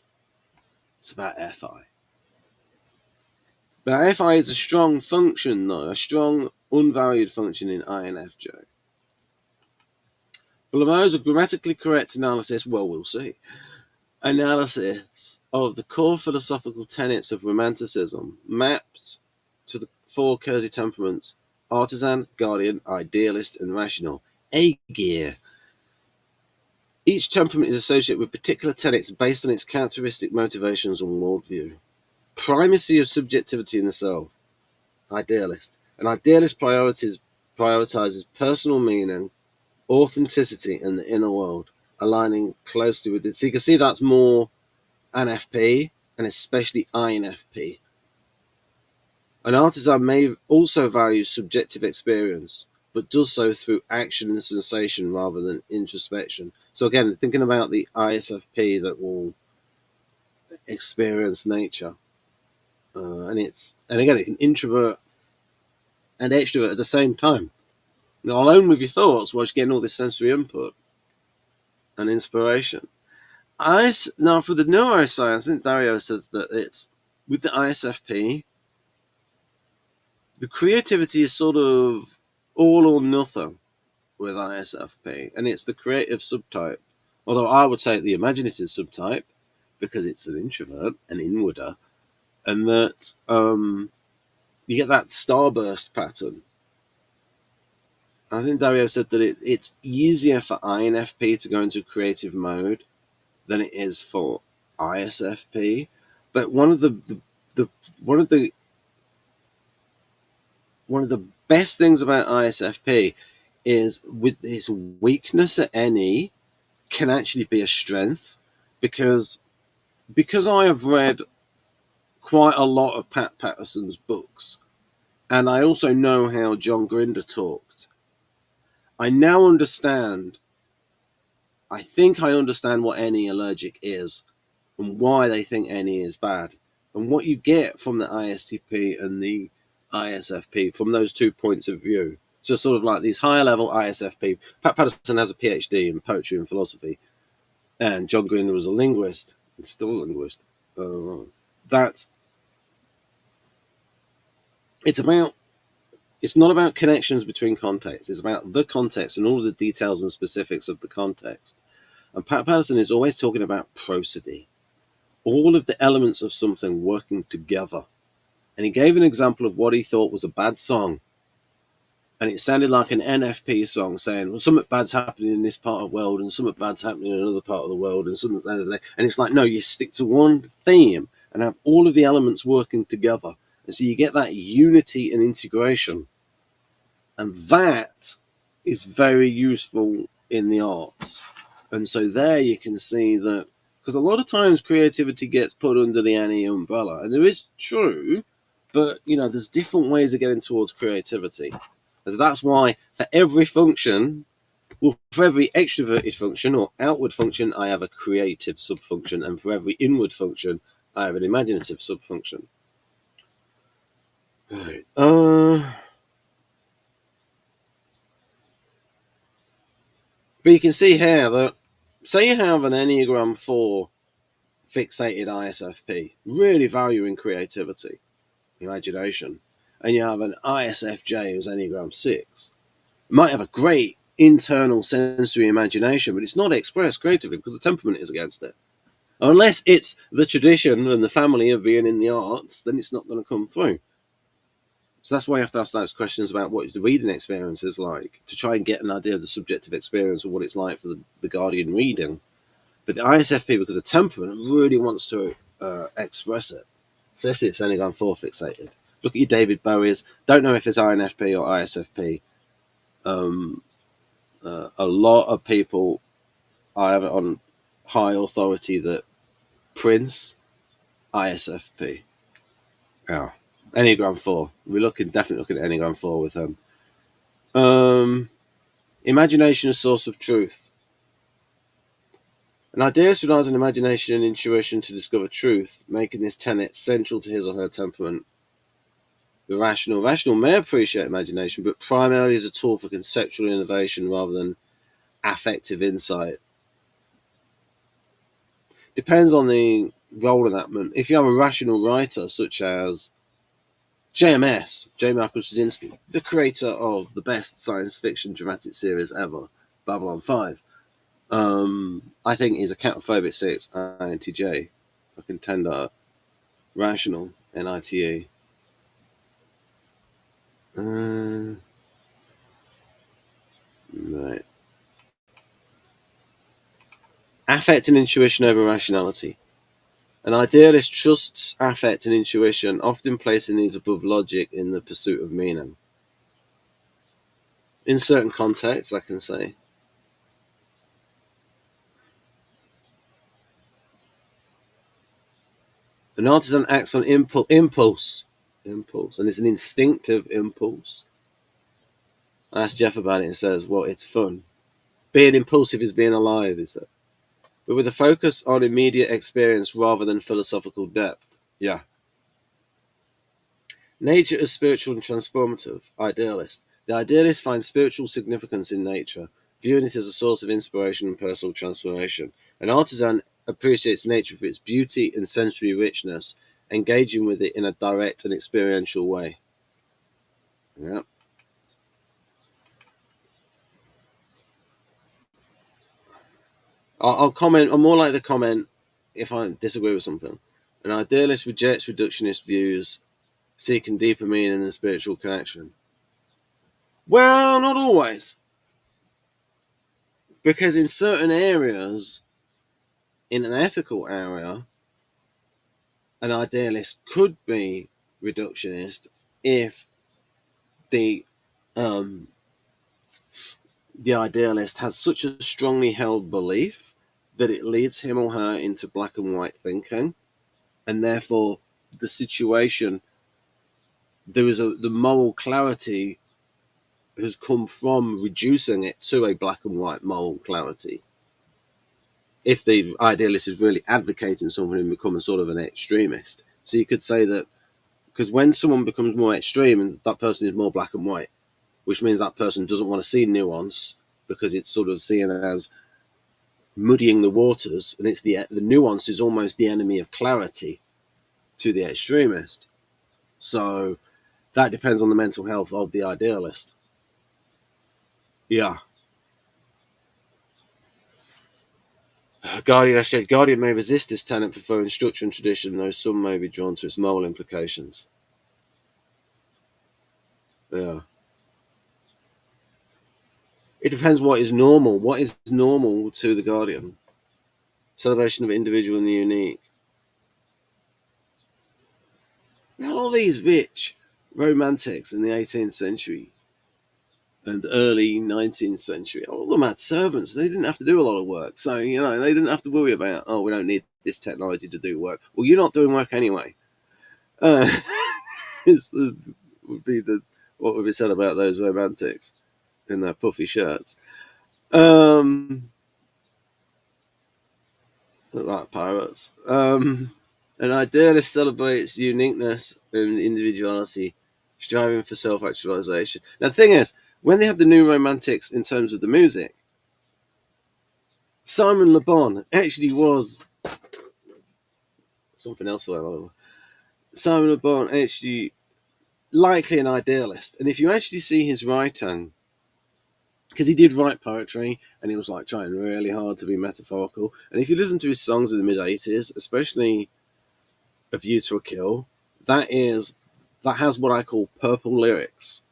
It's about FI. But FI is a strong function, though, a strong, unvalued function in INFJ. Blameau's a grammatically correct analysis, well, we'll see, analysis of the core philosophical tenets of Romanticism mapped to the 4 Keirsey temperaments: artisan, guardian, idealist, and rational. A-gear. Each temperament is associated with particular tenets based on its characteristic motivations and worldview. Primacy of subjectivity in the self. Idealist. An idealist prioritizes personal meaning, authenticity, and the inner world, aligning closely with it. So you can see that's more NFP, and especially INFP. An artisan may also value subjective experience, but does so through action and sensation rather than introspection. So again, thinking about the ISFP that will experience nature, and again, an introvert and extrovert at the same time. Now, alone with your thoughts while you're getting all this sensory input and inspiration. Now, for the neuroscience, I think Dario says that it's with the ISFP, the creativity is sort of all or nothing with ISFP, and it's the creative subtype. Although I would say the imaginative subtype, because it's an introvert, an inwarder, and that you get that starburst pattern. I think Dario said that it's easier for INFP to go into creative mode than it is for ISFP. But one of the best things about ISFP is with its weakness at NE can actually be a strength, because I have read quite a lot of Pat Patterson's books, and I also know how John Grinder talked. I now understand. I think I understand what any allergic is and why they think any is bad. And what you get from the ISTP and the ISFP from those 2 points of view. So sort of like these higher level ISFP. Pat Patterson has a PhD in poetry and philosophy, and John Grinder was a linguist, and still a linguist. That it's not about connections between contexts. It's about the context and all the details and specifics of the context. And Pat Patterson is always talking about prosody, all of the elements of something working together. And he gave an example of what he thought was a bad song. And it sounded like an NFP song saying, well, something bad's happening in this part of the world and something bad's happening in another part of the world. And it's like, no, you stick to one theme and have all of the elements working together. And so you get that unity and integration. And that is very useful in the arts. And so there you can see that, because a lot of times creativity gets put under the Annie umbrella, and there is true, but there's different ways of getting towards creativity. And so that's why for every function, for every extroverted function or outward function, I have a creative subfunction, and for every inward function, I have an imaginative subfunction. Right. But you can see here that, say you have an Enneagram 4 fixated ISFP, really valuing creativity, imagination, and you have an ISFJ who's Enneagram 6, it might have a great internal sensory imagination, but it's not expressed creatively because the temperament is against it. Unless it's the tradition and the family of being in the arts, then it's not going to come through. So that's why you have to ask those questions about what the reading experience is like, to try and get an idea of the subjective experience of what it's like for the Guardian reading. But the ISFP, because of temperament, really wants to express it, especially if it's Enneagram 4 fixated. Look at your David Bowies. Don't know if it's INFP or ISFP. A lot of people, I have it on high authority that Prince, ISFP. Yeah. Enneagram 4. We're definitely looking at Enneagram 4 with him. Imagination, a source of truth. An idealist relies on imagination and intuition to discover truth, making this tenet central to his or her temperament. The rational may appreciate imagination, but primarily as a tool for conceptual innovation rather than affective insight. Depends on the role enactment. If you have a rational writer, such as JMS, J. Michael Straczynski, the creator of the best science fiction dramatic series ever, Babylon 5, I think he's a cataphobic 6, INTJ, a contender, rational, NITE. Right. Affect and intuition over rationality. An idealist trusts affect and intuition, often placing these above logic in the pursuit of meaning. In certain contexts, I can say. An artisan acts on impulse, and it's an instinctive impulse. I asked Jeff about it and says, well, it's fun. Being impulsive is being alive, he said. But with a focus on immediate experience rather than philosophical depth. Yeah. Nature is spiritual and transformative. Idealist. The idealist finds spiritual significance in nature, viewing it as a source of inspiration and personal transformation. An artisan appreciates nature for its beauty and sensory richness, engaging with it in a direct and experiential way. Yeah. I'll comment. I'm more likely to comment if I disagree with something. An idealist rejects reductionist views, seeking deeper meaning and spiritual connection. Well, not always. Because in certain areas, in an ethical area, an idealist could be reductionist if the idealist has such a strongly held belief that it leads him or her into black and white thinking, and therefore the situation, the moral clarity has come from reducing it to a black and white moral clarity. If the idealist is really advocating something and becoming sort of an extremist. So you could say that, because when someone becomes more extreme and that person is more black and white, which means that person doesn't want to see nuance because it's sort of seen as muddying the waters, and it's the nuance is almost the enemy of clarity to the extremist. So that depends on the mental health of the idealist. Yeah. Guardian may resist this tenet, preferring structure and tradition, though some may be drawn to its moral implications. Yeah. It depends what is normal. What is normal to the Guardian? Celebration of individual and the unique. All these rich romantics in the 18th century and early 19th century, all of them had servants. They didn't have to do a lot of work. So, they didn't have to worry about, oh, we don't need this technology to do work. Well, you're not doing work anyway. Would be what would be said about those romantics in their puffy shirts. Like pirates. An idealist celebrates uniqueness and individuality, striving for self-actualization. Now, the thing is, when they had the new romantics in terms of the music, Simon Le Bon actually was something else. Simon Le Bon actually likely an idealist, and if you actually see his writing, because he did write poetry and he was like trying really hard to be metaphorical, and if you listen to his songs in the mid-80s, especially A View to a Kill, that has what I call purple lyrics.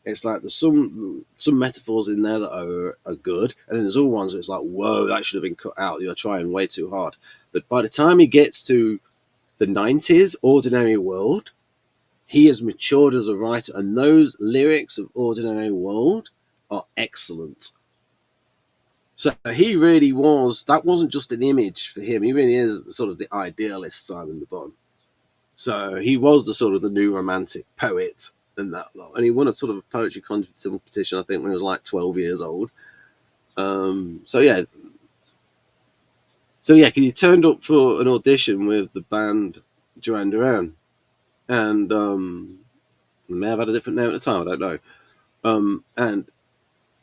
It's like there's some metaphors in there that are good, and then there's all ones where it's like, whoa, that should have been cut out. You're trying way too hard. But by the time he gets to the 90s, Ordinary World, he has matured as a writer, and those lyrics of Ordinary World are excellent. So he really was, that wasn't just an image for him. He really is sort of the idealist Simon Le Bon. So he was the sort of the new romantic poet and that lot. And he won a sort of a poetry competition, I think, when he was like 12 years old. So yeah, he turned up for an audition with the band Duran Duran. And may have had a different name at the time, I don't know. And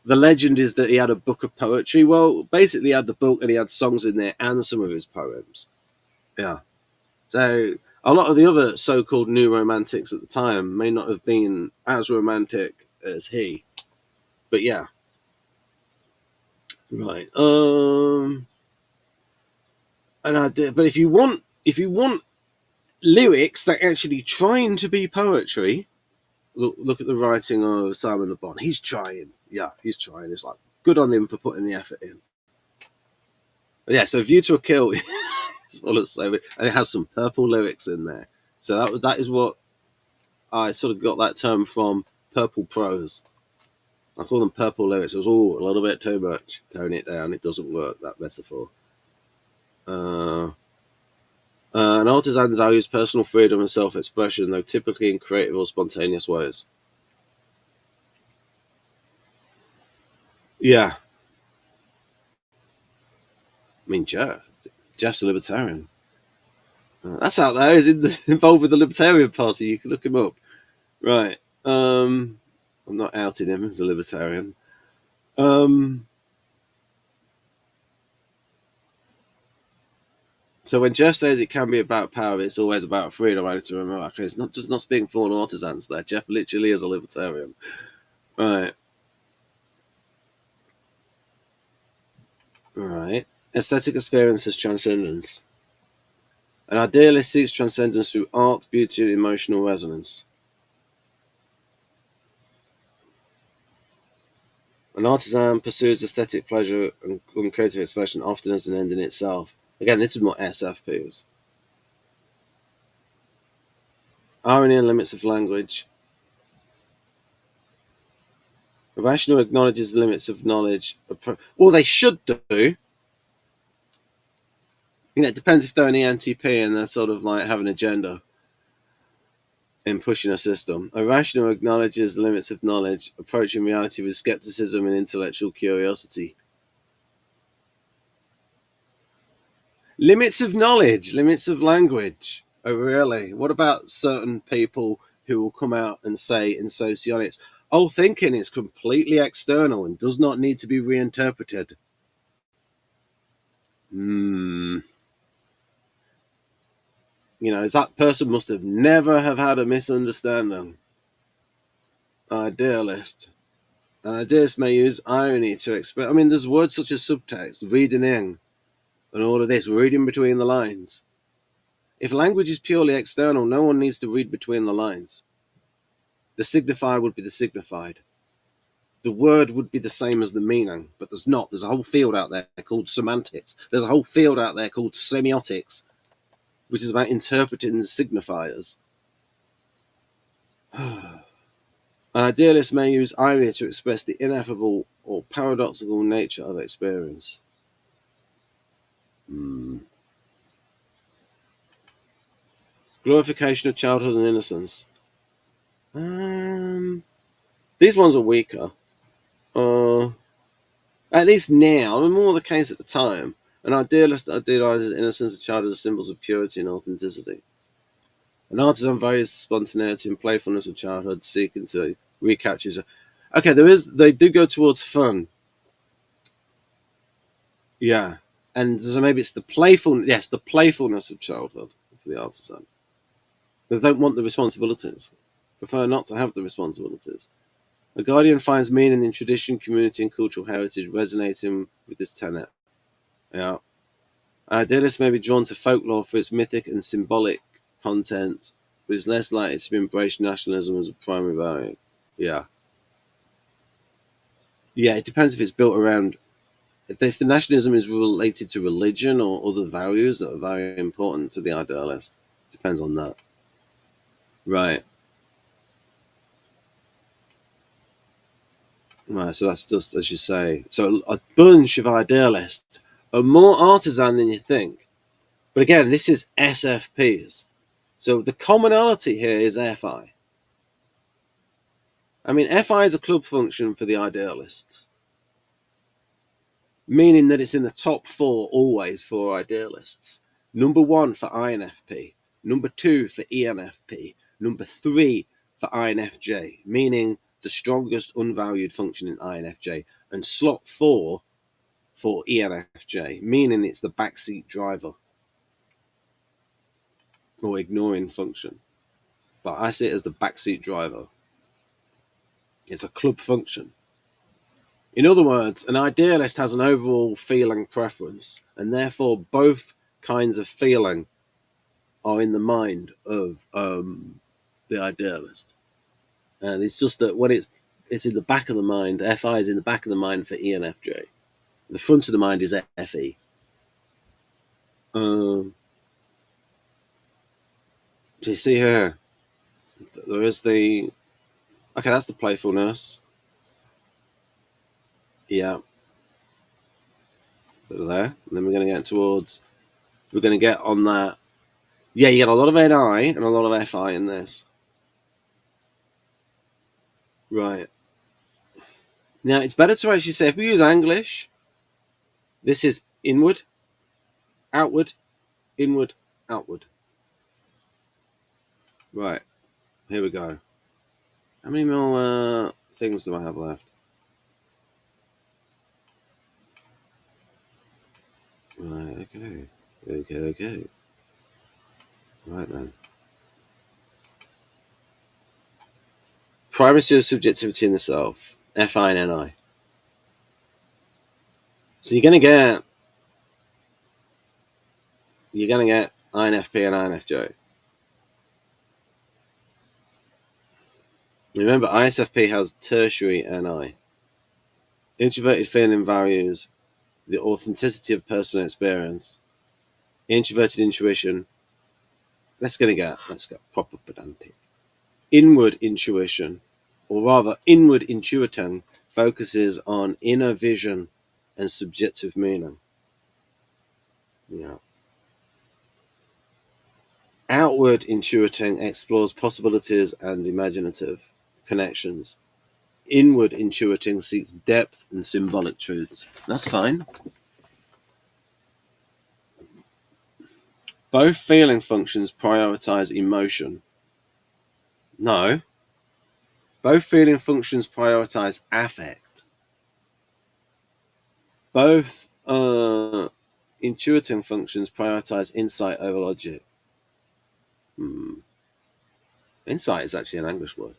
the legend is that he had a book of poetry. Well, basically he had the book and he had songs in there and some of his poems. Yeah. So a lot of the other so-called new romantics at the time may not have been as romantic as he. But yeah. Right. And I did, but if you want lyrics that actually trying to be poetry, look at the writing of Simon Le Bon. He's trying. Yeah, he's trying. It's like, good on him for putting the effort in. But yeah, so View to a Kill is full of so, and it has some purple lyrics in there. So that is what I sort of got that term from, purple prose. I call them purple lyrics. It was all a little bit too much. Tone it down. It doesn't work, that metaphor. An artisan values personal freedom and self-expression, though typically in creative or spontaneous ways. Yeah. I mean, Jeff's a libertarian. That's out there. He's involved with the Libertarian Party. You can look him up. Right. I'm not outing him as a libertarian. So when Jeff says it can be about power, it's always about freedom. I need to remember, okay, it's not just not speaking for all artisans there. Jeff literally is a libertarian. Right. Right. Aesthetic experience as transcendence. An idealist seeks transcendence through art, beauty, and emotional resonance. An artisan pursues aesthetic pleasure and creative expression often as an end in itself. Again, this is more SFPs. Irony and limits of language. A rational acknowledges the limits of knowledge. Well, they should do. It depends if they're an ENTP and they're sort of like have an agenda. in pushing a system. A rational acknowledges the limits of knowledge, approaching reality with skepticism and intellectual curiosity. Limits of knowledge, limits of language. Oh, really? What about certain people who will come out and say in socionics, oh, thinking is completely external and does not need to be reinterpreted? You know, that person must have never have had a misunderstanding. Idealist. An idealist may use irony to express. I mean, there's words such as subtext, reading in, and all of this, reading between the lines. If language is purely external, no one needs to read between the lines. The signifier would be the signified. The word would be the same as the meaning, but there's not. There's a whole field out there called semantics. There's a whole field out there called semiotics, which is about interpreting the signifiers. An idealist may use irony to express the ineffable or paradoxical nature of experience. Glorification of childhood and innocence. These ones are weaker. At least now, I mean, more the case at the time. An idealist idealizes innocence of childhood as symbols of purity and authenticity. An artisan values the spontaneity and playfulness of childhood, seeking to recapture. Okay, they do go towards fun. Yeah. And so maybe it's the playfulness of childhood for the artisan. They don't want the responsibilities. Prefer not to have the responsibilities. A guardian finds meaning in tradition, community, and cultural heritage, resonating with this tenet. Yeah. Idealists may be drawn to folklore for its mythic and symbolic content, but is less likely to embrace nationalism as a primary value. Yeah. Yeah, it depends if it's built around. If the nationalism is related to religion or other values that are very important to the idealist, depends on that. Right. Right, so that's just as you say. So a bunch of idealists are more artisan than you think. But again, this is SFPs. So the commonality here is FI. I mean, FI is a club function for the idealists, meaning that it's in the top four always for idealists. Number one for INFP, number two for ENFP, number three for INFJ, meaning the strongest unvalued function in INFJ, and slot four for ENFJ, meaning it's the backseat driver or ignoring function. But I see it as the backseat driver. It's a club function. In other words, an idealist has an overall feeling preference, and therefore both kinds of feeling are in the mind of the idealist. And it's just that when it's in the back of the mind, FI is in the back of the mind for ENFJ. The front of the mind is FE. Do you see here? There is the... Okay, that's the playfulness. Yeah. There. And then we're going to get towards... We're going to get on that... Yeah, you get a lot of NI and a lot of FI in this. Right. Now, it's better to actually say, if we use English, this is inward, outward, inward, outward. Right. Here we go. How many more things do I have left? Right, okay. Okay. Right then. Primacy of subjectivity in the self. FI and NI. So you're going to get INFP and INFJ. Remember, ISFP has tertiary NI. Introverted feeling values the authenticity of personal experience. Introverted intuition. Let's get proper pedantic. Inward intuition, or rather inward intuiting, focuses on inner vision and subjective meaning. Yeah. Outward intuiting explores possibilities and imaginative connections. Inward intuiting seeks depth and symbolic truths. That's fine. Both feeling functions prioritize emotion. No. Both feeling functions prioritize affect. Both intuiting functions prioritize insight over logic. Insight is actually an English word.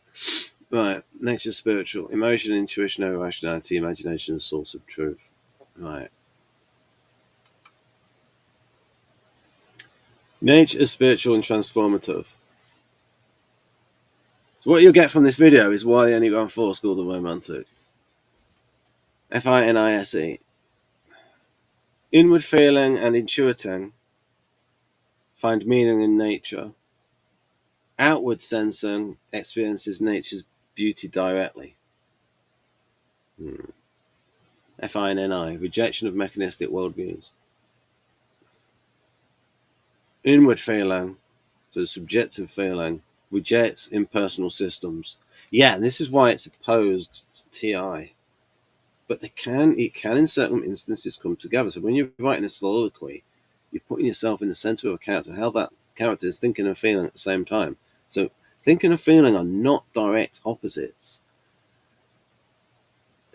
Right. Nature spiritual. Emotion, intuition over rationality, imagination, source of truth. Right. Nature is spiritual and transformative. So what you'll get from this video is why the Enneagram 4 is called the Romantic. F-I-N-I-S-E. Inward feeling and intuiting find meaning in nature. Outward sensing experiences nature's beauty directly. F-I-N-N-I. Rejection of mechanistic worldviews. Inward feeling, so subjective feeling, rejects impersonal systems. Yeah, and this is why it's opposed to TI. But it can in certain instances come together. So when you're writing a soliloquy, you're putting yourself in the center of a character, how that character is thinking and feeling at the same time. So thinking and feeling are not direct opposites.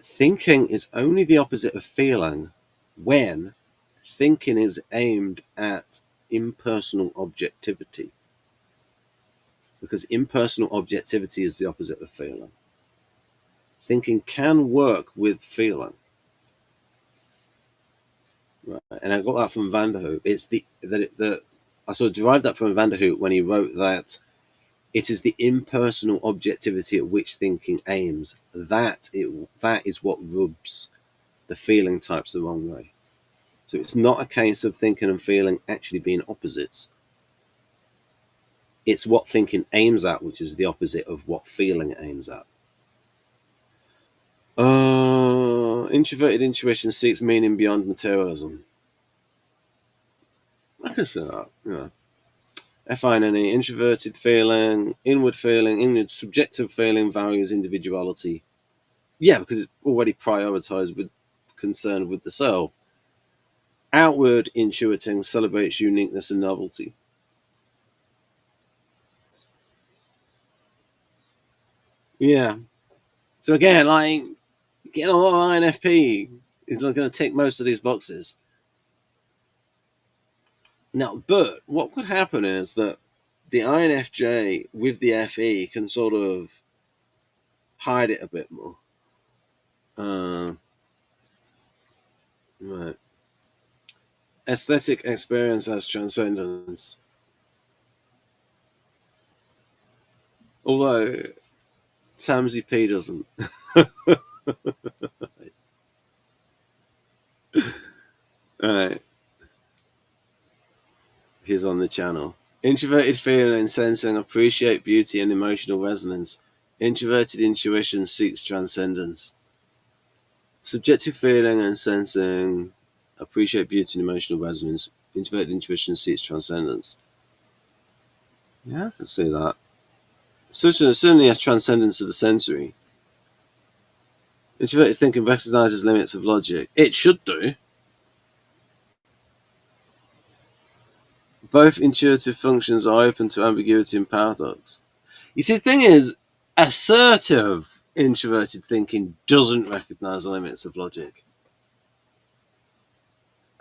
Thinking is only the opposite of feeling when thinking is aimed at impersonal objectivity. Because impersonal objectivity is the opposite of feeling. Thinking can work with feeling. Right. And I got that from Vanderhoek. It's I sort of derived that from Vanderhoek when he wrote that it is the impersonal objectivity at which thinking aims. That is what rubs the feeling types the wrong way. So it's not a case of thinking and feeling actually being opposites. It's what thinking aims at, which is the opposite of what feeling aims at. Introverted intuition seeks meaning beyond materialism. I can say that, yeah. F-I-N-E, introverted feeling, inward subjective feeling values individuality. Yeah, because it's already prioritized with concern with the self. Outward intuiting celebrates uniqueness and novelty. Yeah. So again, like, getting a lot of INFP is not going to tick most of these boxes. Now, but what could happen is that the INFJ with the FE can sort of hide it a bit more. Right. Aesthetic experience as transcendence. Although Tamsy P doesn't. Right. He's on the channel. Introverted feeling and sensing appreciate beauty and emotional resonance. Introverted intuition seeks transcendence. Subjective feeling and sensing appreciate beauty and emotional resonance. Introverted intuition seeks transcendence. Yeah, I can see that. Certainly has transcendence of the sensory. Introverted thinking recognizes limits of logic. It should do. Both intuitive functions are open to ambiguity and paradox. You see, the thing is, assertive introverted thinking doesn't recognize the limits of logic.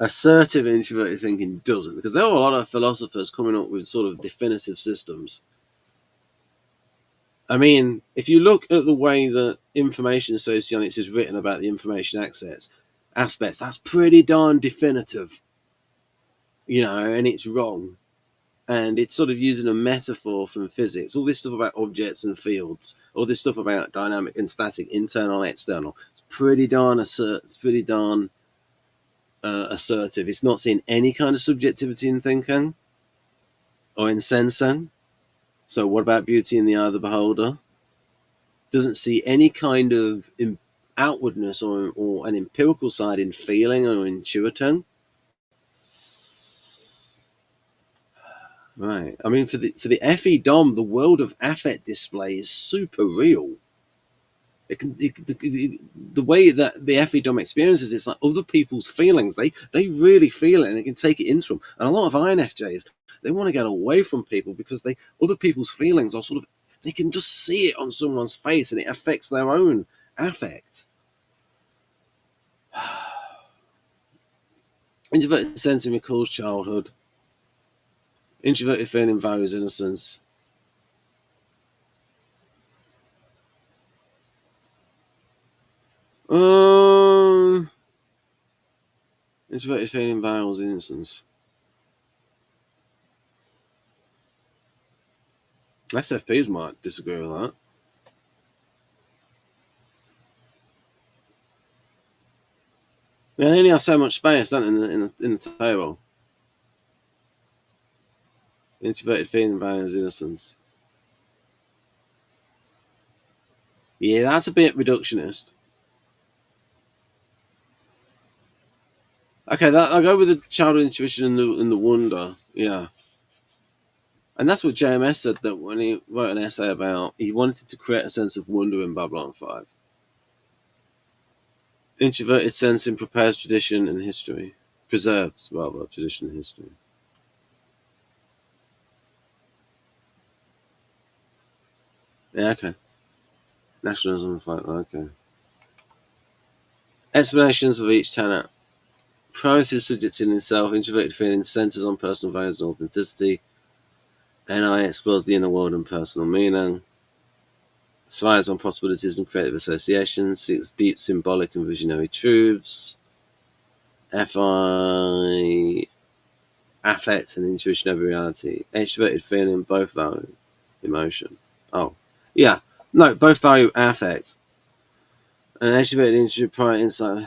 Assertive introverted thinking doesn't, because there are a lot of philosophers coming up with sort of definitive systems. I mean, if you look at the way that information socionics is written about the information access aspects, that's pretty darn definitive, and it's wrong. And it's sort of using a metaphor from physics. All this stuff about objects and fields, all this stuff about dynamic and static, internal, external. It's pretty darn assertive. It's not seeing any kind of subjectivity in thinking or in sensing. So what about beauty in the eye of the beholder? Doesn't see any kind of outwardness or an empirical side in feeling or intuiting. Right. I mean, for the FE Dom, the world of affect display is super real. The way that the FE Dom experiences it's like other people's feelings. They really feel it and they can take it into them. And a lot of INFJs, they want to get away from people because other people's feelings are sort of, they can just see it on someone's face and it affects their own affect. Introverted sensing recalls childhood. Introverted feeling values innocence. Introverted feeling values innocence. SFPs might disagree with that. They only have so much space, don't they, in the table. Introverted feeling values innocence. Yeah, that's a bit reductionist. Okay, I'll go with the childhood intuition and the wonder. Yeah. And that's what JMS said, that when he wrote an essay about, he wanted to create a sense of wonder in Babylon 5. Introverted sensing prepares tradition and history. Preserves, rather, tradition and history. Yeah, okay. Nationalism, okay. Explanations of each tenet. Privacy is subject in itself. Introverted feeling centers on personal values and authenticity. NI explores the inner world and personal meaning. Thrives on possibilities and creative associations. Seeks deep symbolic and visionary truths. FI affect and intuition over reality. Extroverted feeling both value emotion. Oh, yeah. No, both value affect. And extroverted intuition prior insight.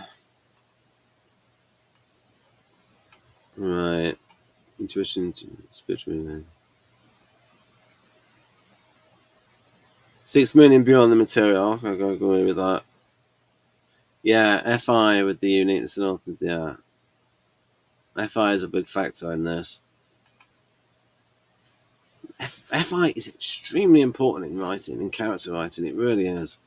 Right. Intuition, spiritual meaning. Seeks meaning beyond the material. I'll go agree with that. Yeah, FI with the uniqueness and authenticity. Yeah. FI is a big factor in this. FI is extremely important in writing, in character writing. It really is.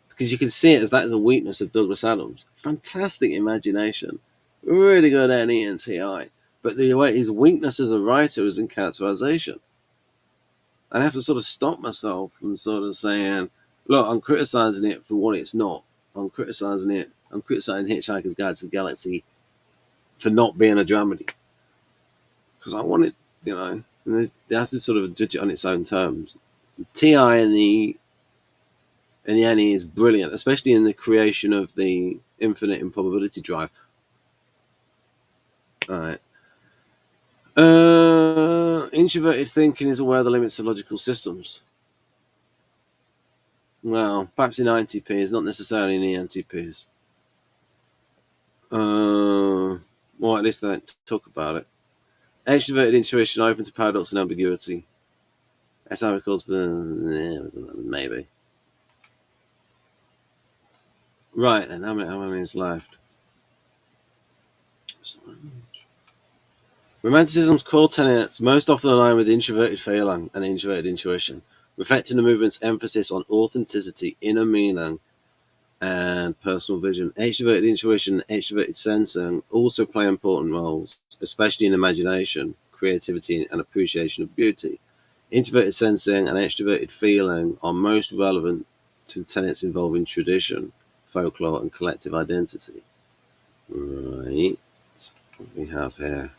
Because you can see it as that is a weakness of Douglas Adams. Fantastic imagination. Really good at ENTI. But the way his weakness as a writer is in characterization. And I have to sort of stop myself from sort of saying, look, I'm criticizing it for what it's not. I'm criticizing it. I'm criticizing Hitchhiker's Guide to the Galaxy for not being a dramedy. Because I want it, they have to sort of judge it on its own terms. TI and the Annie is brilliant, especially in the creation of the infinite improbability drive. All right. Introverted thinking is aware of the limits of logical systems. Well, perhaps in INTPs, not necessarily in ENTPs. Well, at least they don't talk about it. Extroverted intuition open to paradox and ambiguity. SI recalls, maybe. Right, and how many is left? Romanticism's core tenets most often align with introverted feeling and introverted intuition, reflecting the movement's emphasis on authenticity, inner meaning, and personal vision. Extroverted intuition and extroverted sensing also play important roles, especially in imagination, creativity, and appreciation of beauty. Introverted sensing and extroverted feeling are most relevant to the tenets involving tradition, folklore, and collective identity. Right. What do we have here?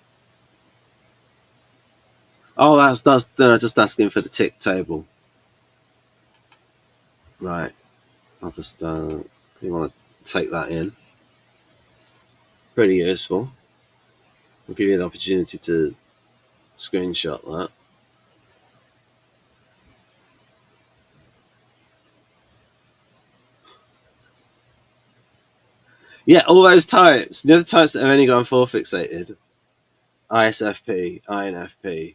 Oh, that's just asking for the tick table. Right. I'll just you want to take that in. Pretty useful. I'll give you an opportunity to screenshot that. Yeah, all those types. The types that are Enneagram 4 fixated. ISFP, INFP,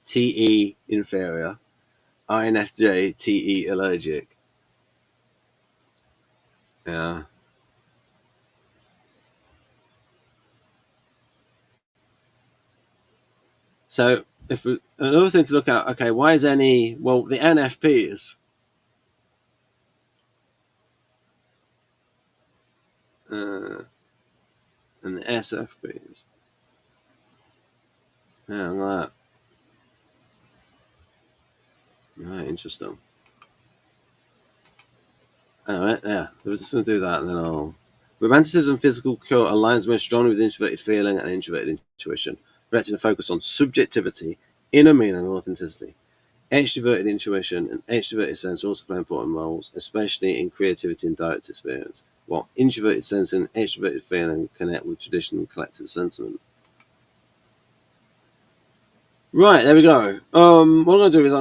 TE inferior, INFJ, TE allergic. Yeah. So another thing to look at, okay, why is any, well, the NFPs, and the SFPs, yeah, like that. Right, interesting. Anyway, yeah, we're just going to do that and then I'll. Romanticism physical cult aligns most strongly with introverted feeling and introverted intuition, directing a focus on subjectivity, inner meaning, and authenticity. Extroverted intuition and extroverted sense also play important roles, especially in creativity and direct experience, while introverted sense and extroverted feeling connect with traditional collective sentiment. Right, there we go. What I'm going to do is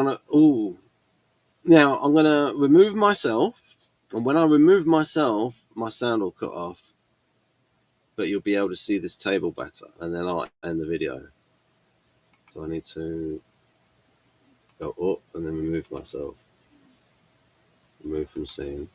now I'm going to remove myself, and when I remove myself, my sound will cut off, but you'll be able to see this table better, and then I'll end the video. So I need to go up and then remove myself, remove from scene.